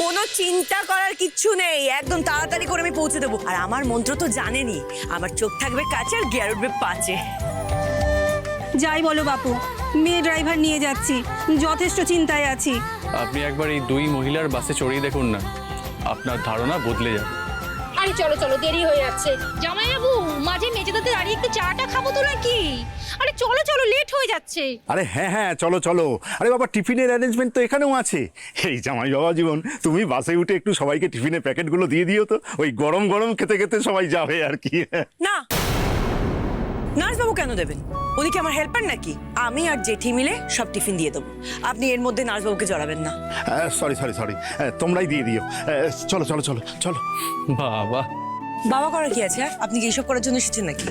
কোনো চিন্তা করার কিচ্ছু নেই, একদম তাড়াতাড়ি করে আমি পৌঁছে দেবো। আর আমার মন্ত্র তো জানেনই, আমার চোখ থাকবে কাছে আর গিয়ার উঠবে পাচে। যাই বলো বাপু, মেয়ে ড্রাইভার নিয়ে যাচ্ছি, যথেষ্ট চিন্তায় আছি। আপনি একবার এই দুই মহিলার বাসে চড়িয়ে দেখুন না, আপনার ধারণা বদলে যাবে। আরে চলো চলো, দেরি হয়ে যাচ্ছে। জামাইবাবু, মাঝে মেজেদাতে দাঁড়িয়ে একটু চাটা খাবো তো নাকি? আরে চলো চলো, লেট হয়ে যাচ্ছে। আরে হ্যাঁ হ্যাঁ, চলো চলো। আরে বাবা, টিফিনের অ্যারেঞ্জমেন্ট তো এখানেও আছে। এই জামাই বাবা জীবন, তুমি বাসে উঠে একটু সবাইকে টিফিনের প্যাকেটগুলো দিয়ে দিও তো, ওই গরম গরম খেতে খেতে সবাই যাবে আর কি। না, নার্সবাবু কেন দেবেন? উনি কি আমার হেল্পার নাকি? আমি আর জেঠি মিলে সব টিফিন দিয়ে দেবো, আপনি এর মধ্যে নার্সবাবুকে জড়াবেন না। সরি সরি সরি, তোমরাই দিয়ে দিও। চলো চলো চলো চলো। বাবা, বাবা করার কি আছে? আপনি কি এইসব করার জন্য এসেছেন নাকি?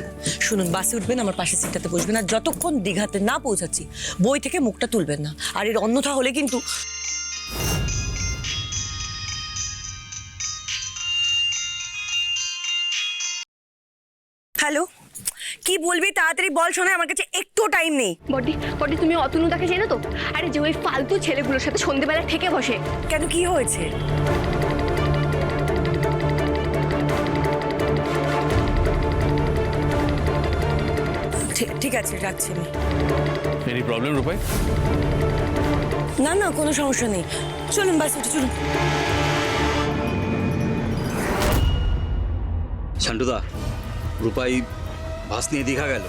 শুনুন, বাসে উঠবেন, আমার পাশে সিটটাতে বসবেন, আর যতক্ষণ দীঘাতে না পৌঁছাচ্ছি বই থেকে মুখটা তুলবেন না। আর এর অন্যথা হলে কিন্তু। হ্যালো, কি বলবি তাড়াতাড়ি বল, শোনে আমার কাছে একটু টাইম নেই। বডি বডি, তুমি অতনুদাকে চেনো তো? আরে যে ওই ফালতু ছেলেগুলোর সাথে সন্ধ্যেবেলা থেকে বসে। কেন, কি হয়েছে? ঠিক আছে, রাখছি আমি। এনি প্রবলেম রূপাই? না না, কোনো সমস্যা নেই, চলুন বাস উঠে চলুন। শান্টুদা, রূপাই বাস নিয়ে দীঘা গেল।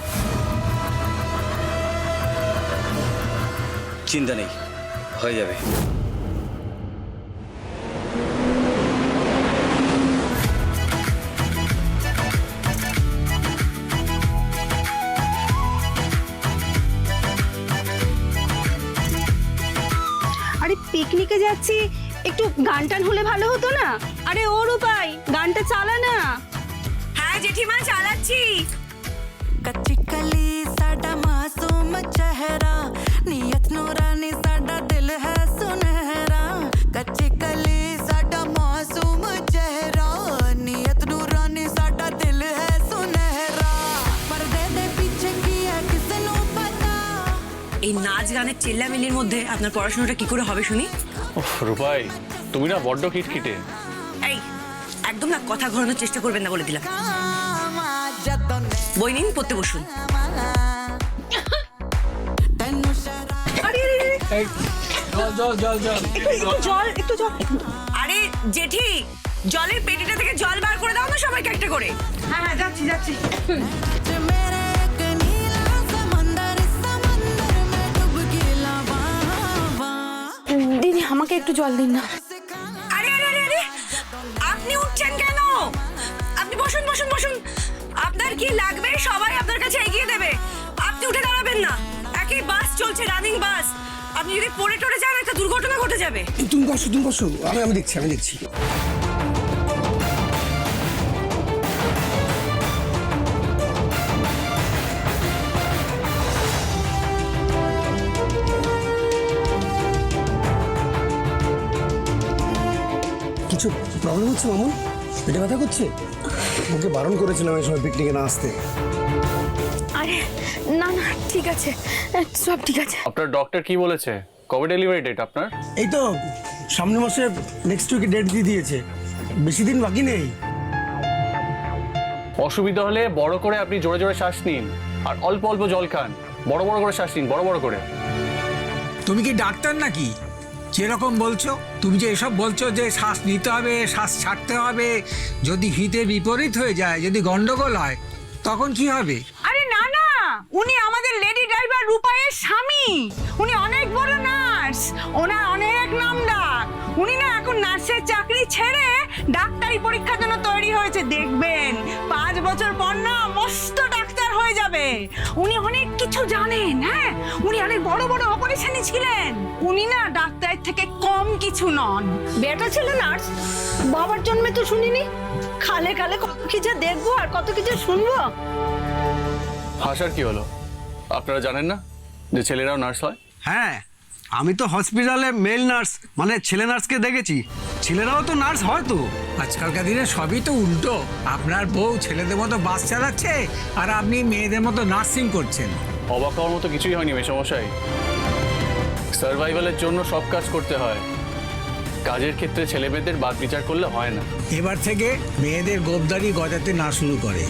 চিন্তা নেই, হয়ে যাবে। আরে পিকনিকে যাচ্ছি, একটু গান টান হলে ভালো হতো না? আরে ও রূপাই, গানটা চালা না। হ্যাঁ জেঠিমা, চালাচ্ছি। कच्ची कली साडा मासूम चेहरा, नियत नूरानी साडा दिल है सुनहरा। कच्ची कली साडा मासूम चेहरा, नियत नूरानी साडा दिल है सुनहरा। पर्दे दे पीछे की है किसनों पता। এই নাচ গানের চিল্লামিল্লির মধ্যে আপনার পড়াশোনাটা কি করে হবে শুনি? ওহ রূপাই, তুমি না বড্ড খিটখিটে। এই একদম না কথা ঘোরানোর চেষ্টা করবেন না বলে দিলাম। বই নিন, পড়তে বসুন। আরে জেঠি, জলের পেটিটা থেকে জল বার করে দাও না সবাইকে একটা করে। হ্যাঁ হ্যাঁ, যাচ্ছি যাচ্ছি। मेरे एक नीला समंदर, समंदर में डुबकी लगा। দিদি, আমাকে একটু জল দিন না। আরে আরে আরে আরে, আপনি উঠছেন কেন? আপনি বসুন বসুন বসুন, আপনার কি লাগবে সবাই আপনার কাছে এগিয়ে দেবে, আপনি উঠে দাঁড়াবেন না। একই বাস চলছে, রানিং বাস, আপনি যদি পড়ে টরে যান একটা দুর্ঘটনা ঘটে যাবে। তুমি বসো, আমি দেখছি। কিছু প্রবলেম হচ্ছে মামুন? পেটে ব্যথা করছে? ওকে বারণ করেছিলাম এই সময় পিকনিকে না আসতে। আরে না না, ঠিক আছে, সব ঠিক আছে। আপনার ডক্টর কি বলেছে? কবে ডেলিভারি ডেট আপনার? এই তো সামনের মাসে নেক্সট উইকে ডেট দিয়ে দিয়েছে, বেশি দিন বাকি নেই। অসুবিধা হলে বড় করে আপনি জোরে জোরে শ্বাস নিন, আর অল্প অল্প জল খান। বড় বড় করে শ্বাস নিন, বড় বড় করে। তুমি কি ডাক্তার নাকি? যেরকম বলছো, তুমি যে এসব বলছো যে শ্বাস নিতে হবে, শ্বাস ছাড়তে হবে, যদি হিতে বিপরীত হয়ে যায়, যদি গন্ডগোল হয়, তখন কি হবে? আরে না না, উনি আমাদের লেডি ড্রাইভার রূপাইয়ের স্বামী, উনি অনেক বড় নার্স, ওনার অনেক নাম ডাক। উনি না এখন নার্সের চাকরি ছেড়ে ডাক্তারি পরীক্ষার জন্য তৈরি হয়েছে। দেখবেন 5 বছর পর না মস্ত ডাক্তার হয়ে যাবে। উনি অনেক কিছু জানেন। হ্যাঁ, উনি অনেক বড় বড় অপারেশনে ছিলেন। উনি না ডাক্তারের থেকে কম কিছু নন। বেটা ছেলে নার্স, বাবার জন্মে তো শুনিনি। খালে খালে কত কিছু দেখবো আর কত কিছু শুনবো। হাসার কি হলো? আপনারা জানেন না যে ছেলেরাও নার্স হয়? হ্যাঁ, আমি তো হসপিটালে মেল নার্স মানে ছেলে নার্সকে দেখেছি, ছেলেরাও তো নার্স হয় তো। আজকালকার দিনে সবই তো উল্টো। আপনার বউ ছেলেদের মতো বাস চালাচ্ছে, আর আপনি মেয়েদের মতো নার্সিং করছেন। অবাক হওয়ার মতো কিছুই হয়নি মেশামশাই। সার্ভাইভালের জন্য সব কাজ করতে হয়। কাজের ক্ষেত্রে ছেলে মেয়েদের বাদ বিচার করলে হয় না। এবার থেকে মেয়েদের গোবদারি গজাতে না শুরু করে।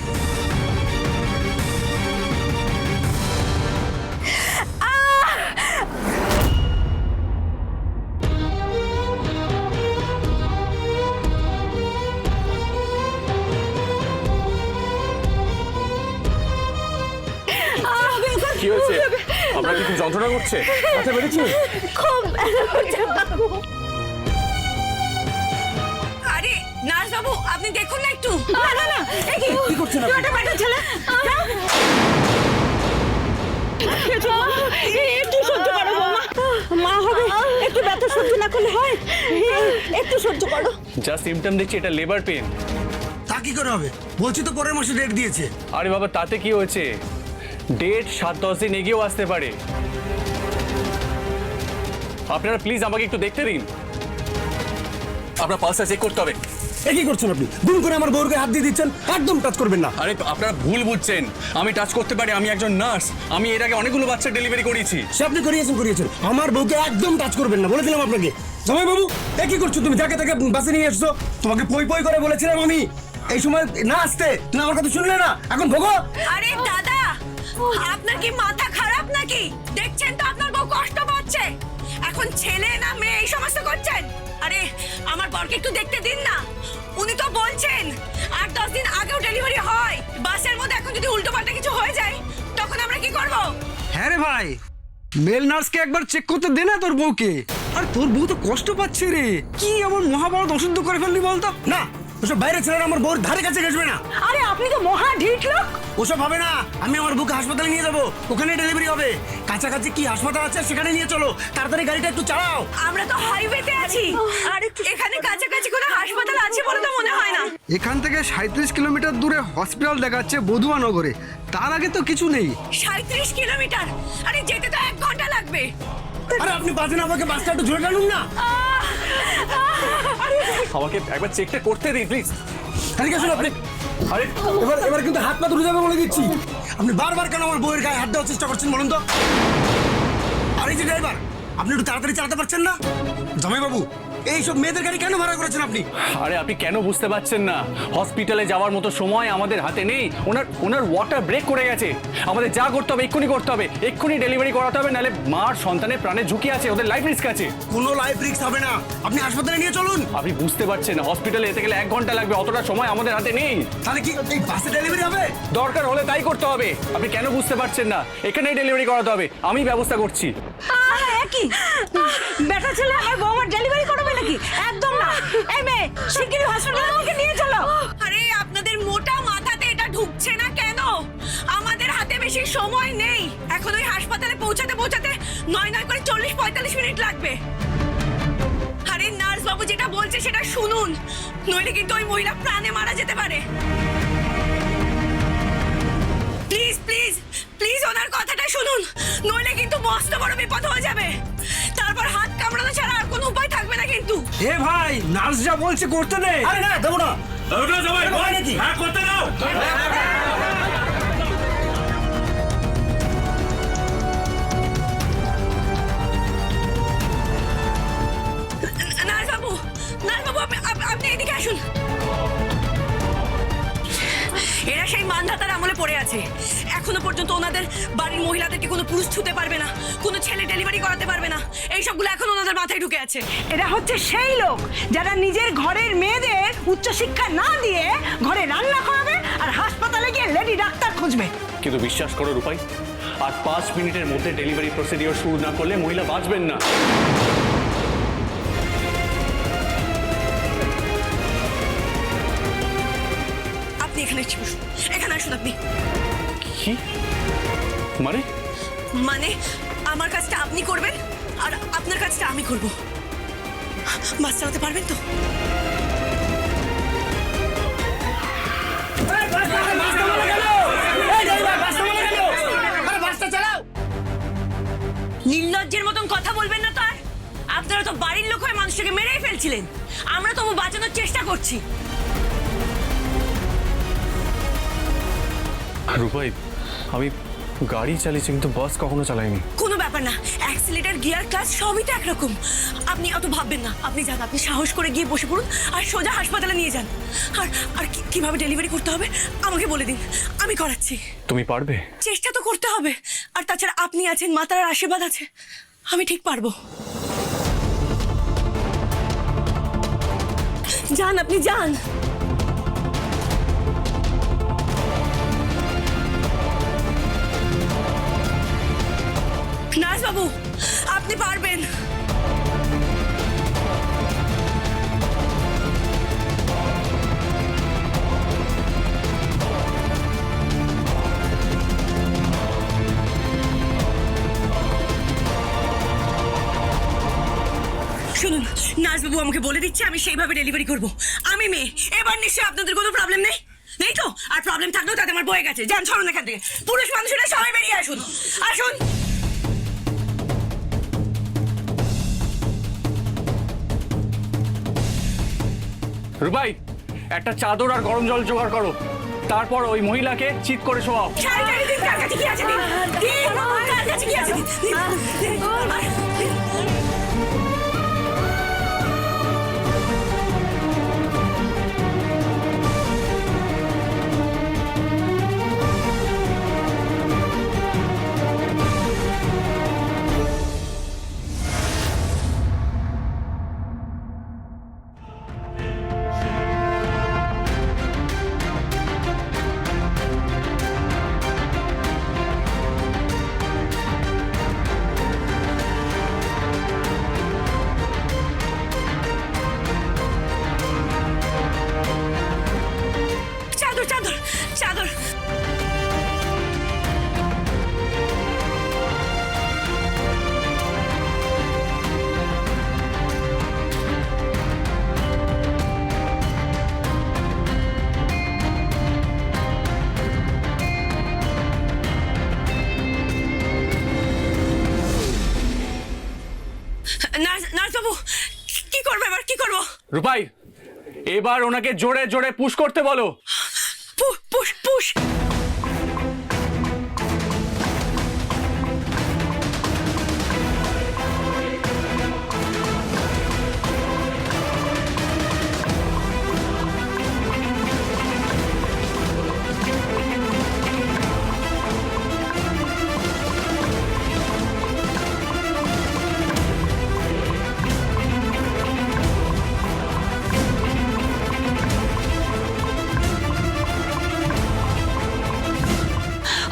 কি হয়েছে? আপনার কি খুব যন্ত্রণা করছে? মাথা বেড়েছে? আরে নার্স বাবু আপনি দেখুন না একটু। না কি করছেন আপনি? ওটা বেটা ছেলে একটু সহ্য করো বৌমা, মা হবে, একটু ব্যথা সহ্য না করলে হয়? একটু সহ্য করো। যা সিমটম দেখছি এটা লেবার পেন। তা কি করে হবে? বলছি তো পরের মাসে ডেট দিয়েছে। আরে বাবা তাতে কি হয়েছে? ডেট 7-10 দিন এগিয়েও আসতে পারে। আপনারা প্লিজ আমাকে একটু দেখতে দিন। আপনার পালসটা চেক করতে হবে। এ কি করছেন আপনি? দুম করে আমার বউকে হাত দিয়ে দিচ্ছেন, একদম টাচ করবেন না। আরে আপনারা ভুল বুঝছেন, আমি টাচ করতে পারি, আমি একজন নার্স, আমি এর আগে অনেকগুলো বাচ্চা ডেলিভারি করিয়েছি। সে আপনি করিয়েছেন, আমার বউকে একদম টাচ করবেন না, বলে দিলাম আপনাকে। জামাই বাবু, এ কি করছো তুমি? যাকে তাকে বাসে নিয়ে এসছো। তোমাকে পই করে বলেছিলাম আমি এই সময় না আসতে, তুমি আমার কথা শুনলে না, এখন ভোগো। আরে দাদা আপনার কি মাথা খারাপ নাকি? দেখছেন তো আপনার বউ কষ্ট পাচ্ছে। এখন ছেলে না মেয়ে এই সমস্ত করছেন? আরে আমার বরকে একটু দেখতে দিন না। উনি তো বলছেন 8-10 দিন আগেও ডেলিভারি হয়। বাসের মধ্যে এখন যদি উল্টোপাল্টা কিছু হয়ে যায় তখন আমরা কি করব? হ্যাঁ রে ভাই, মেল নার্সকে একবার চেক করতে দে না তোর বউকে। আর তোর বউ তো কষ্ট পাচ্ছে রে, কি এমন মহাভারত অশুদ্ধ করে ফেললি বলতো? না, ওসব বাইরে ছেলেরা আমার বউর ধারে কাছে ঘেসবে না। আরে আপনি তো মহা ঢিট লোক। ওসব হবে না, আমি আমার বুকে হাসপাতালে নিয়ে যাবো, ওখানে ডেলিভারি হবে। কাছাকাছি কি হাসপাতাল আছে সেখানে নিয়ে চলো, তাড়াতাড়ি গাড়িটা একটু চালাও। আমরা তো হাইওয়েতে আছি, আর এখানে কাছাকাছি কোনো হাসপাতাল আছে বলে তো মনে হয় না। এখান থেকে 37 কিলোমিটার দূরে হসপিটাল দেখাচ্ছে বধুয়া নগরে, তার আগে তো কিছু নেই। 37 কিলোমিটার? আরে যেতে তো 1 ঘন্টা লাগবে। আরে আপনি বাজেন, আমাকে বাসটা একটু জোরে টানুন না। আমাকে একবার চেকটা করতে দিন প্লিজ। এদিকে আসুন আপনি। আরে এবার কিন্তু হাত পা তুলে যাবে বলে দিচ্ছি। আপনি বারবার কেন আমার বউয়ের গায়ে হাত দেওয়ার চেষ্টা করছেন বলুন তো? আর এই যে ড্রাইভার, আপনি একটু তাড়াতাড়ি চালাতে পারছেন না? জামাই বাবু, এইসব মেয়েদের গাড়ি কেন ভাড়া করেছেন আপনি? আরে আপনি কেন বুঝতে পারছেন না? হসপিটালে যাওয়ার মতো সময় আমাদের হাতে নেই। ওনার ওয়াটার ব্রেক করে গেছে। আমাদের যা করতে হবে এক্ষুনি করতে হবে, এক্ষুনি ডেলিভারি করাতে হবে, নাহলে মার সন্তানের প্রাণের ঝুঁকি আছে, ওদের লাইফ রিস্ক আছে। কোনো লাইফ রিস্ক হবে না, আপনি হাসপাতালে নিয়ে চলুন। আপনি বুঝতে পারছেন না, হসপিটালে যেতে গেলে 1 ঘন্টা লাগবে, অতটা সময় আমাদের হাতে নেই। তাহলে কি এই বাসে ডেলিভারি হবে? দরকার হলে তাই করতে হবে। আপনি কেন বুঝতে পারছেন না? এখানেই ডেলিভারি করাতে হবে, আমি ব্যবস্থা করছি। কি বেটা ছেলে আমার বৌমার ডেলিভারি করবে নাকি? একদম না। এই মেয়ে, শিগগিরই হসপিটালে ওকে নিয়ে চলো। আরে আপনাদের মোটা মাথাতে এটা ঢুকছে না কেন? আমাদের হাতে বেশি সময় নেই। এখন ওই হাসপাতালে পৌঁছাতে 9 করে 40-45 মিনিট লাগবে। আরে নার্স বাবু যেটা বলছে সেটা শুনুন, নইলে কিন্তু ওই মহিলা প্রাণে মারা যেতে পারে। প্লিজ প্লিজ প্লিজ ওনার কথাটা শুনুন, নইলে কিন্তু মস্ত বড় বিপদ হয়ে যাবে। তারপর হাত কামড়ানো ছাড়া আর কোনো উপায় থাকবে না কিন্তু। এ ভাই, নার্স যা বলছে করতে দে। আরে না, দেবো না। হ্যাঁ, করতে দাও। নার্স বাবু আপনি এদিকে আসুন। এরা সেই মানধাতার আমলে পড়ে আছে। এখনো পর্যন্ত ওনাদের বাড়ির মহিলাদেরকে কোনো পুরুষ ছুতে পারবে না, কোনো ছেলে ডেলিভারি করাতে পারবে না, এই সবগুলো এখন ওনাদের মাথায় ঢুকে আছে। এরা হচ্ছে সেই লোক যারা নিজের ঘরের মেয়েদের উচ্চশিক্ষা না দিয়ে ঘরে রান্না করাবে আর হাসপাতালে গিয়ে লেডি ডাক্তার খুঁজবে। কিন্তু বিশ্বাস করো রূপাই, আর 5 মিনিটের মধ্যে ডেলিভারি প্রসিডিওর শুরু না করলে মহিলা বাঁচবেন না। আপনি এখানে বসুন, এখানে আসুন আপনি। কি মানে? মানে আমার কাজটা আপনি করবেন আর আপনার কাজটা আমি করব। বাস চালাতে পারবেন তো? নির্লজ্জের মতন কথা বলবেন না তো। আর আপনারা তো বাড়ির লোক হয়ে মানুষটাকে মেরেই ফেলছিলেন, আমরা তবু বাঁচানোর চেষ্টা করছি। রূপাই, গাড়ি চালিয়েছে কিন্তু বাস কখনো চালায়নি। কোনো ব্যাপার না, অ্যাক্সিলারেটর গিয়ার ক্লাচ সবই তো একরকম। আপনি অত ভাববেন না, আপনি যান, আপনি সাহস করে গিয়ে বসে পড়ুন আর সোজা হাসপাতালে নিয়ে যান। আর আর কিভাবে ডেলিভারি করতে হবে আমাকে বলে দিন, আমি করাচ্ছি। তুমি পারবে? চেষ্টা তো করতে হবে, আর তাছাড়া আপনি আছেন, মাতার আশীর্বাদ আছে, আমি ঠিক পারবো। যান, আপনি যান। নার্স বাবু, আপনি পারবেন। শুনুন, নার্সবাবু আমাকে বলে দিচ্ছে আমি সেইভাবে ডেলিভারি করব। আমি মেয়ে, এবার নিশ্চয়ই আপনাদের কোনো প্রবলেম নেই, নেই তো? আর প্রবলেম থাকলেও তাতে আমার বয়ে গেছে। যান, সরুন এখান থেকে। পুরুষ মানুষেরা সবাই বেরিয়ে আসুন, আসুন। রূপাই, একটা চাদর আর গরম জল জোগাড় করো, তারপর ওই মহিলাকে চিৎ করে শোয়াও। শাড়ি দিন, কার কাছে কি আছে দিন, দিন, কার কাছে কি আছে দিন, দিন, দিন, দিন। চাদর, চাদর, চাদর। নার্স বাবু, কি করবো এবার, কি করবো? রূপাই, এবার ওনাকে জোরে জোরে পুশ করতে বলো। Push, push, push.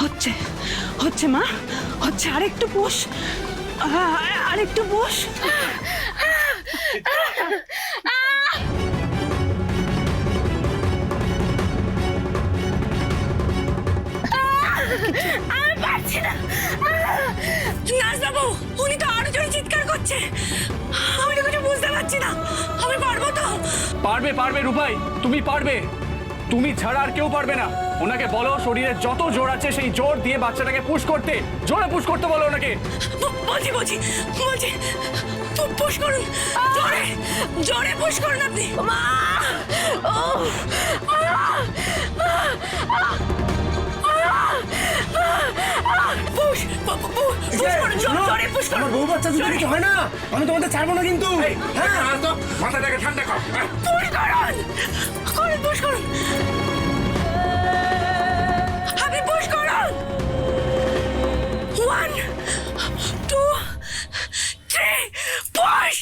হচ্ছে হচ্ছে মা, হচ্ছে। আরেকটু পুষ, আরেকটু পুষ। আমি পারছি না। নার্স বাবু, উনি তো আরো জোরে চিৎকার করছে, আমি তো কিছু বুঝতে পারছি না। আমি পারবো তো? পারবে, পারবে রূপাই, তুমি পারবে। তুমি ছাড়া আর কেউ পারবে না। ওনাকে বলো শরীরে যত জোর আছে সেই জোর দিয়ে বাচ্চাটাকে পুশ করতে, জোরে পুশ করতে বলো ওনাকে। বলছি বলছি বলছি, পুশ করুন, জোরে জোরে পুশ করুন আপনি। মা, ও, পুশ, পুশ করুন, জোরে পুশ করুন। আমার বউ বাচ্চা দুটো কিছু হয় না, আমি তোমাদের ছাড়বো না কিন্তু। হ্যাঁ, তো মাথাটাকে ঠান্ডা কর। পুশ করুন, করুন, পুশ করুন, আপনি পুশ করুন। 1, 2, 3, পুশ।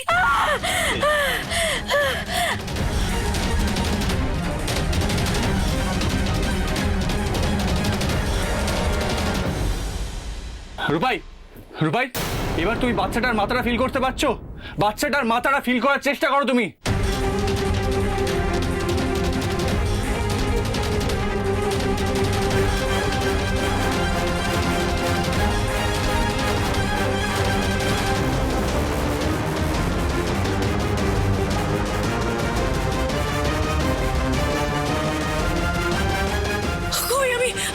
রূপাই, রূপাই, এবার তুমি বাচ্চাটার মাথাটা ফিল করতে পারছো? বাচ্চাটার মাথাটা ফিল করার চেষ্টা করো তুমি।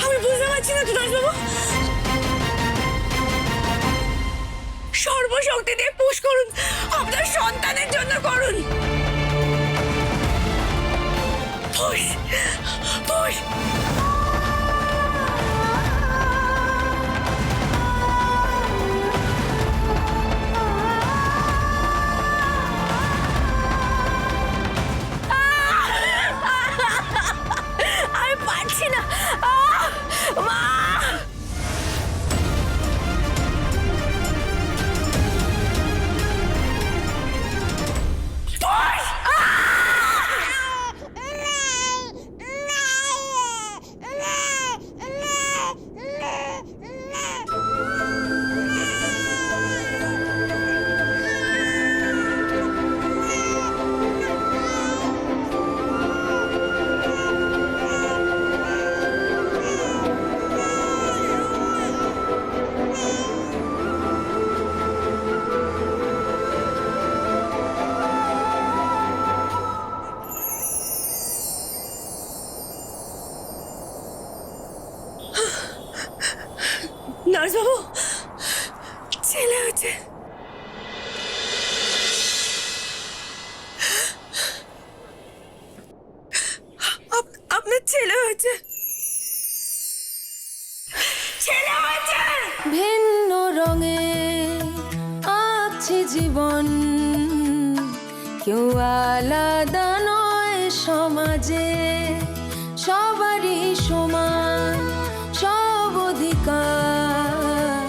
আমি বুঝতে পারছি না বাবু। সর্বশক্তি দিয়ে পুশ করুন, আপনার সন্তানের জন্য করুন। Push, push. নার্সবাবু ছেলে হয়েছে। আপনার ছেলে হয়েছে, ছেলে হয়েছে। ভিন্ন রঙে আঁকছে জীবন, কেউ আলাদা নয় সমাজে, সবারই সমান সব অধিকার,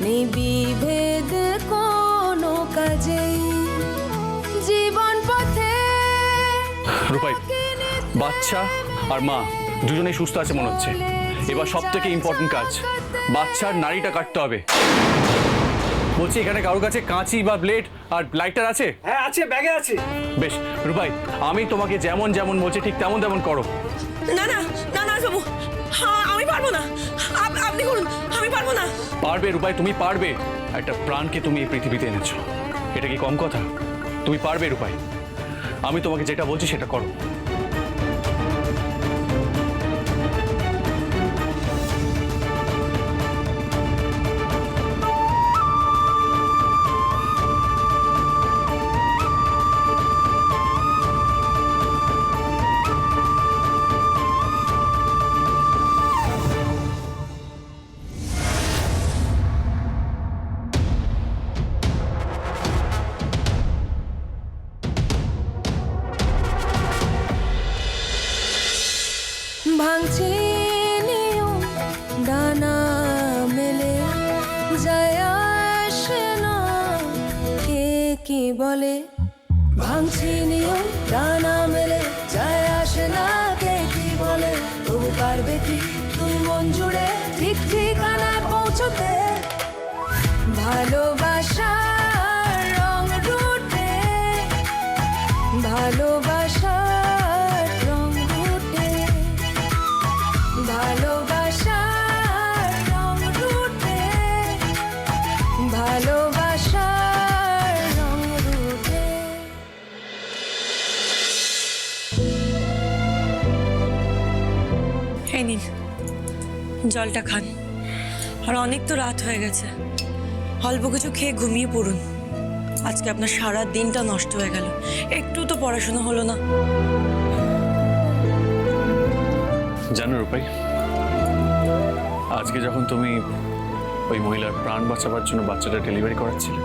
নেই বিভেদ কোনো কাজেই জীবন পথে। রূপাই, বাচ্চা আর মা দুজনেই সুস্থ আছে মনে হচ্ছে। এবার সব থেকে ইম্পর্টেন্ট কাজ, বাচ্চার নাড়িটা কাটতে হবে। বলছি এখানে কারোর কাছে কাঁচি বা ব্লেড আর লাইটার আছে? হ্যাঁ আছে, ব্যাগে আছে। বেশ রূপাই, আমি তোমাকে যেমন যেমন বলছি ঠিক তেমন তেমন করো। না না না নার্সবাবু, আমি পারবো না, আপনি করুন, আমি পারবো না। পারবে রূপাই, তুমি পারবে। একটা প্রাণকে তুমি এই পৃথিবীতে এনেছো, এটা কি কম কথা? তুমি পারবে রূপাই, আমি তোমাকে যেটা বলছি সেটা করো। ভাঙছে নিয়ম, ডানা মেলে যায় আসে না, কে কি বলে। ভাঙছে নিয়ম, ডানা মেলে যায় আসে না, কে কি বলে। তবু পারবে কি তুমি মন জুড়ে ঠিক ঠিকানায় পৌঁছতে, ভালোবাসার রং রুটে, ভালোবাসার রং রুটে, ভালোবাসার রং রুটে, ভালোবাসার রং রুটে। এই নিন জলটা খান, আর অনেক তো রাত হয়ে গেছে, অল্প কিছু খেয়ে ঘুমিয়ে পড়ুন। আজকে আপনার সারা দিনটা নষ্ট হয়ে গেল, একটু তো পড়াশোনা হলো না। জানো রূপাই, আজকে যখন তুমি ওই মহিলার প্রাণ বাঁচাবার জন্য বাচ্চাটা ডেলিভারি করাচ্ছিলে,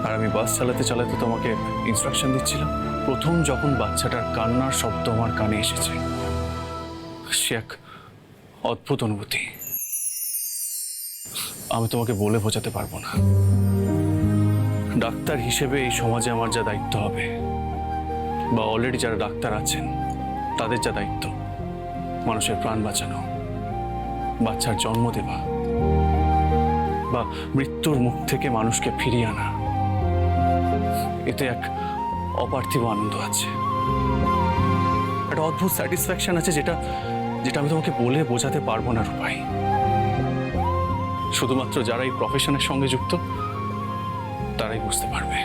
আর আমি বাস চালাতে চালাতে তোমাকে ইনস্ট্রাকশন দিচ্ছিলাম, প্রথম যখন বাচ্চাটার কান্নার শব্দ আমার কানে এসেছে, সে এক অদ্ভুত অনুভূতি, আমি তোমাকে বলে বোঝাতে পারবো না। ডাক্তার হিসেবে এই সমাজে আমার যা দায়িত্ব হবে, বা অলরেডি যারা ডাক্তার আছেন তাদের যা দায়িত্ব, মানুষের প্রাণ বাঁচানো, বাচ্চার জন্ম দেওয়া, বা মৃত্যুর মুখ থেকে মানুষকে ফিরিয়ে আনা, এতে এক অপার্থিব আনন্দ আছে, একটা অদ্ভুত স্যাটিসফ্যাকশন আছে, যেটা যেটা আমি তোমাকে বলে বোঝাতে পারবো না রূপাই। শুধুমাত্র যারা এই প্রফেশনের সঙ্গে যুক্ত তারাই বুঝতে পারবে।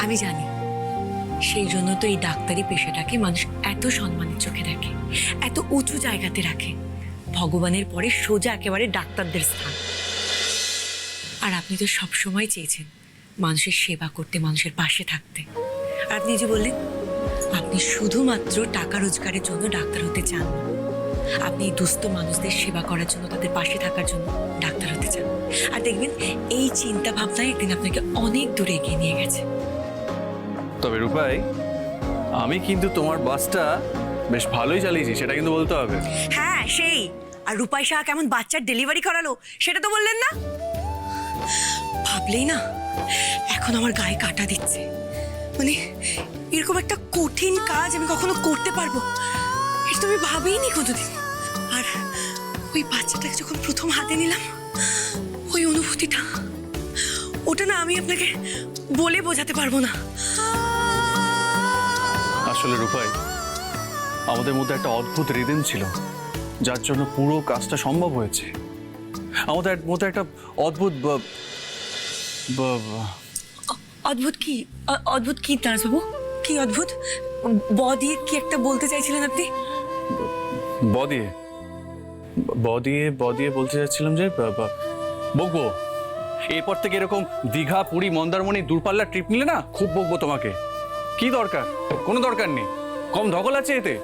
আমি জানি, সেই জন্য তো এই ডাক্তারি পেশাটাকে মানুষ এত সম্মানের চোখে দেখে, এত উঁচু জায়গাতে রাখে। ভগবানের পরে সোজা একেবারে ডাক্তারদের স্থান। আর আপনি তো সবসময় চেয়েছেন মানুষের সেবা করতে, মানুষের পাশে থাকতে। আর আপনি যে বললেন আপনি শুধুমাত্র টাকা রোজগারের জন্য ডাক্তার হতে চান, আপনি দুস্থ মানুষদের সেবা করার জন্য, তাদের পাশে থাকার জন্য ডাক্তার হতে চান। আর দেখবেন এই চিন্তা ভাবনায় একদিন আপনাকে অনেক দূরে এগিয়ে নিয়ে গেছে। তবে রূপাই, আমি কিন্তু তোমার বাসটা বেশ ভালোই চালিয়েছি, সেটা কিন্তু বলতে হবে। হ্যাঁ সেই, আর রূপাই শাহ কেমন বাচ্চার ডেলিভারি করালো সেটা তো বললেন না। ভাবলেই না এখন আমার গায়ে কাঁটা দিচ্ছে, মানে এরকম একটা কঠিন কাজ আমি কখনো করতে পারবো এটা তো আমি ভাবিনি কোনোদিন। আর ওই বাচ্চাটাকে যখন প্রথম হাতে নিলাম, ওই অনুভূতিটা, ওটা না আমি আপনাকে বলে বোঝাতে পারবো না। আসলে রূপাই, আমাদের মধ্যে একটা অদ্ভুত রিদম ছিল, যার জন্য পুরো কাজটা সম্ভব হয়েছে। আমাদের মধ্যে একটা অদ্ভুত অদ্ভুত কি? অদ্ভুত কি তারসবাবু? কি অদ্ভুত? ব দিয়ে কি একটা বলতে চাইছিলেন আপনি? ব দিয়ে বলতে চাচ্ছিলাম যে বকবো। এরপর থেকে এরকম দীঘা, পুরী, মন্দারমণি দূরপাল্লার ট্রিপ নিলে না খুব বকবো তোমাকে। কি দরকার? কোনো দরকার নেই। কম ধকল আছে এতে?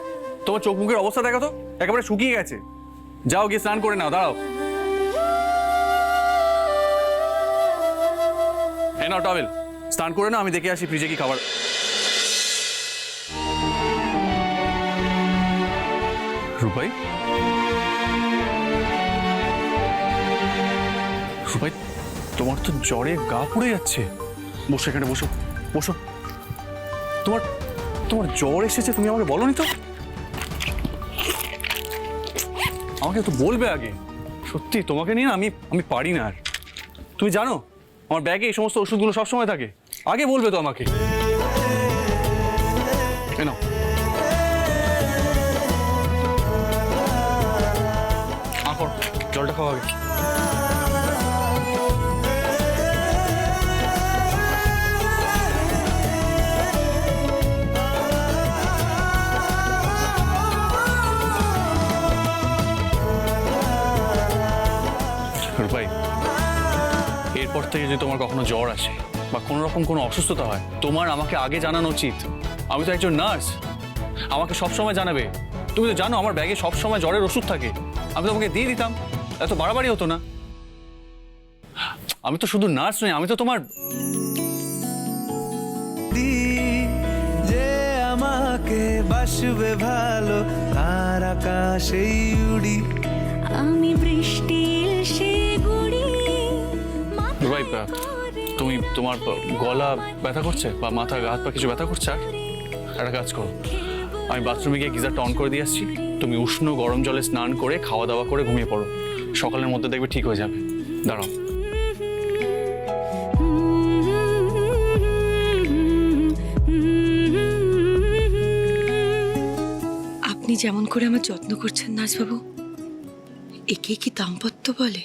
তোমার চোখ মুখের অবস্থা দেখো তো, একেবারে শুকিয়ে গেছে। যাও গিয়ে স্নান করে নাও, দাঁড়াও। হ্যাঁ নাও টাওয়েল, স্নান করে নাও, আমি দেখে আসি ফ্রিজে কি খাবার। রূপাই, রূপাই, তোমার তো জ্বরে গা পুড়ে যাচ্ছে। বসো এখানে, বসো বসো। তোমার তোমার জ্বর এসেছে, তুমি আমাকে বলোনি তো? আমাকে তো বলবে আগে। সত্যি তোমাকে নিয়ে না আমি পারি না আর। তুমি জানো আমার ব্যাগে এই সমস্ত ওষুধগুলো সবসময় থাকে। আগে বলবে তো আমাকে। কেন আকর জলটা খাওয়া আগে। রূপাই, এরপর থেকে যদি তোমার কখনো জ্বর আসে বা কোনো রকম কোনো অসুস্থতা হয়, তোমার আমাকে আগে জানানো উচিত। আমি তো একজন নার্স, আমাকে সবসময় জানাবে। তুমি তো জানো আমার ব্যাগে সবসময় জ্বরের ওষুধ থাকে, আমি তোমাকে দিয়ে দিতাম, এত বাড়াবাড়ি হতো না। আমি তো শুধু নার্স নই, আমি তো তোমার। যে আমাকে বাসবে ভালো তার আকাশেই উড়ি, আমি বৃষ্টি এসে গুড়ি রূপাই, তুমি তোমার গলা ব্যথা করছে বা মাথা হাত পা কিছু ব্যথা করছে? আর একটা কাজ করো, আমি বাথরুমে গিয়ে গিজারটা অন করে দিয়ে আসছি। তুমি উষ্ণ গরম জলে স্নান করে খাওয়া দাওয়া করে ঘুমিয়ে পড়ো। সকালের মধ্যে দেখবে ঠিক হয়ে যাবে। দাঁড়াও। আপনি যেমন করে আমার যত্ন করছেন নার্সবাবু, একে কি দাম্পত্য বলে?